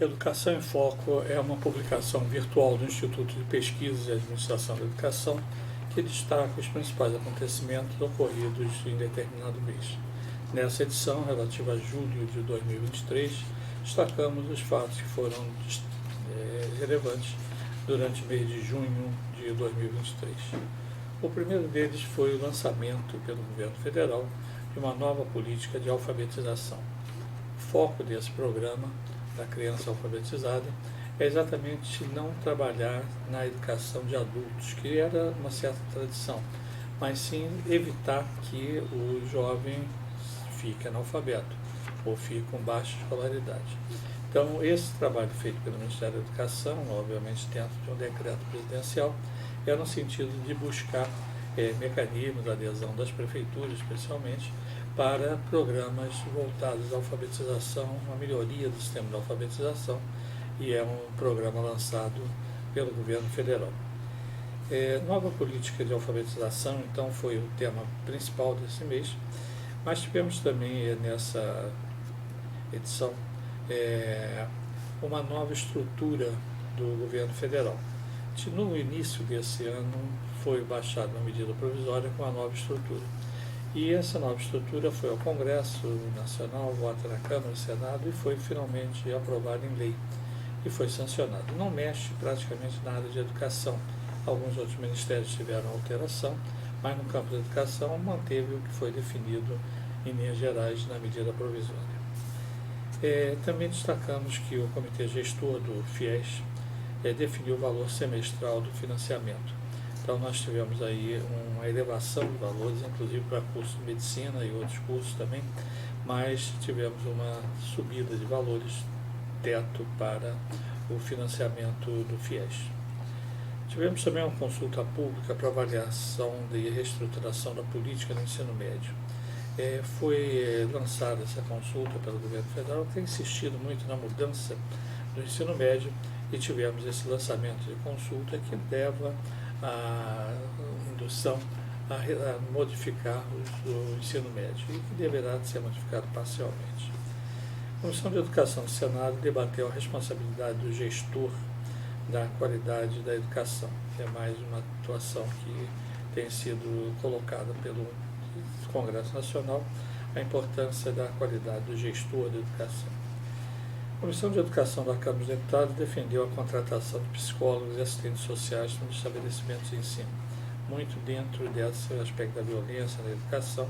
Educação em Foco é uma publicação virtual do Instituto de Pesquisas e Administração da Educação que destaca os principais acontecimentos ocorridos em determinado mês. Nessa edição, relativa a julho de 2023, destacamos os fatos que foram relevantes durante o mês de junho de 2023. O primeiro deles foi o lançamento pelo governo federal de uma nova política de alfabetização. O foco desse programa da criança alfabetizada é exatamente não trabalhar na educação de adultos, que era uma certa tradição, mas sim evitar que o jovem fique analfabeto ou fique com baixa escolaridade. Então, esse trabalho feito pelo Ministério da Educação, obviamente dentro de um decreto presidencial, é no sentido de buscar mecanismos de adesão das prefeituras, especialmente, para programas voltados à alfabetização, uma melhoria do sistema de alfabetização, e é um programa lançado pelo governo federal. Nova política de alfabetização, então, foi o tema principal desse mês, mas tivemos também nessa edição uma nova estrutura do governo federal. No início desse ano foi baixada uma medida provisória com a nova estrutura. E essa nova estrutura foi ao Congresso Nacional, vota na Câmara e Senado e foi finalmente aprovada em lei e foi sancionada. Não mexe praticamente na área de educação. Alguns outros ministérios tiveram alteração, mas no campo da educação manteve o que foi definido em linhas gerais na medida provisória. Também destacamos que o Comitê Gestor do FIES definiu o valor semestral do financiamento. Então nós tivemos aí uma elevação de valores, inclusive para cursos de medicina e outros cursos também, mas tivemos uma subida de valores teto para o financiamento do FIES. Tivemos também uma consulta pública para avaliação e reestruturação da política no ensino médio. Foi lançada essa consulta pelo governo federal, que tem insistido muito na mudança do ensino médio, e tivemos esse lançamento de consulta que leva a indução a modificar o ensino médio e que deverá ser modificado parcialmente. A Comissão de Educação do Senado debateu a responsabilidade do gestor da qualidade da educação, que é mais uma atuação que tem sido colocada pelo Congresso Nacional, a importância da qualidade do gestor da educação. A Comissão de Educação da Câmara dos Deputados defendeu a contratação de psicólogos e assistentes sociais nos estabelecimentos de ensino, muito dentro desse aspecto da violência na educação.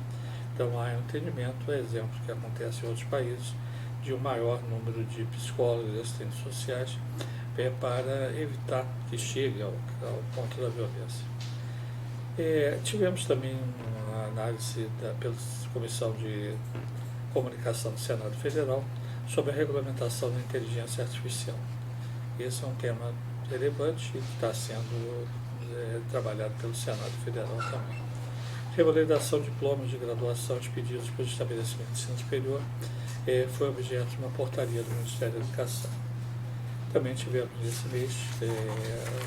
Então há um entendimento, exemplo que acontece em outros países, de um maior número de psicólogos e assistentes sociais para evitar que chegue ao ponto da violência. Tivemos também uma análise pela Comissão de Comunicação do Senado Federal sobre a regulamentação da inteligência artificial. Esse é um tema relevante e que está sendo trabalhado pelo Senado Federal também. Revalidação de diplomas de graduação expedidos pelos estabelecimentos de ensino superior foi objeto de uma portaria do Ministério da Educação. Também tivemos nesse mês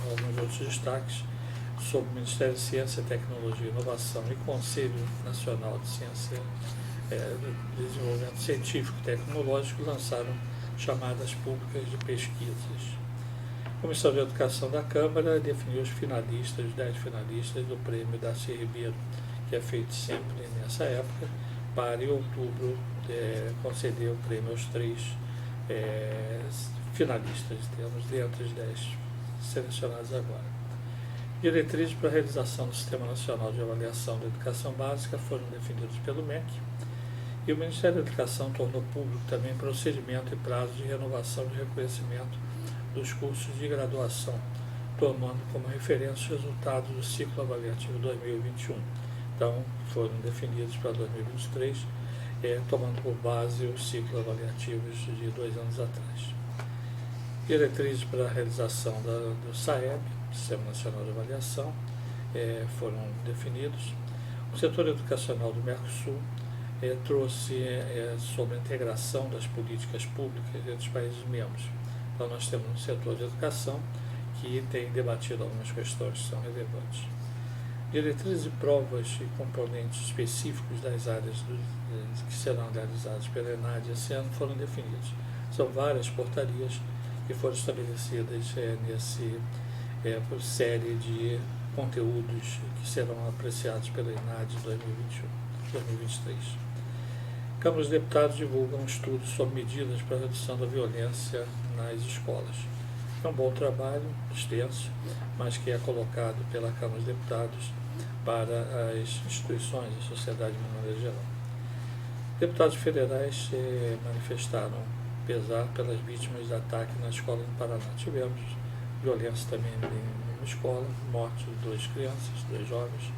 alguns outros destaques sobre o Ministério de Ciência, Tecnologia e Inovação e Conselho Nacional de Ciência de Desenvolvimento Científico e Tecnológico lançaram chamadas públicas de pesquisas. A Comissão de Educação da Câmara definiu os 10 finalistas do Prêmio Darcy Ribeiro, que é feito sempre nessa época, para em outubro conceder o prêmio aos 3 finalistas, temos dentre os 10 selecionados agora. Diretrizes para a realização do Sistema Nacional de Avaliação da Educação Básica foram definidos pelo MEC, e o Ministério da Educação tornou público também procedimento e prazo de renovação de reconhecimento dos cursos de graduação, tomando como referência os resultados do ciclo avaliativo 2021. Então, foram definidos para 2023, tomando por base os ciclos avaliativos de 2 anos atrás. Diretrizes para a realização do SAEB, Sistema Nacional de Avaliação, foram definidos. O setor educacional do Mercosul trouxe sobre a integração das políticas públicas entre os países membros. Então, nós temos um setor de educação que tem debatido algumas questões que são relevantes. Diretrizes e provas e componentes específicos das áreas que serão realizadas pela ENAD esse ano foram definidos. São várias portarias que foram estabelecidas por série de conteúdos que serão apreciados pela INAD 2021-2023. Câmara dos Deputados divulga um estudo sobre medidas para a redução da violência nas escolas. É um bom trabalho, extenso, mas que é colocado pela Câmara dos Deputados para as instituições da sociedade de maneira geral. Deputados federais manifestaram pesar pelas vítimas de ataque na escola no Paraná. Tivemos violência também na escola, morte de 2 crianças, 2 jovens,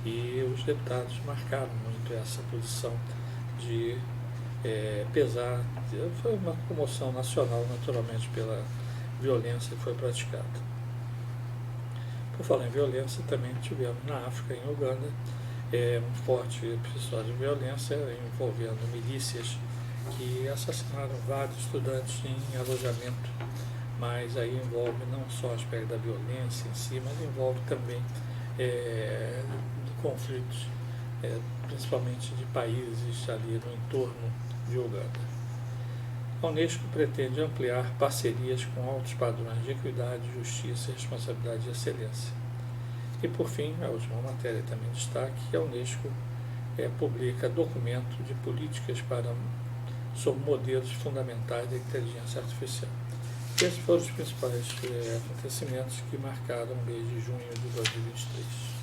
e os deputados marcaram muito essa posição de pesar. Foi uma comoção nacional, naturalmente, pela violência que foi praticada. Por falar em violência, também tivemos na África, em Uganda, um forte episódio de violência envolvendo milícias que assassinaram vários estudantes em alojamento, mas aí envolve não só o aspecto da violência em si, mas envolve também conflitos, principalmente de países ali no entorno de Uganda. A Unesco pretende ampliar parcerias com altos padrões de equidade, justiça, responsabilidade e excelência. E, por fim, a última matéria também destaque, que a Unesco publica documento de políticas sobre modelos fundamentais da inteligência artificial. Esses foram os principais acontecimentos que marcaram o mês de junho de 2023.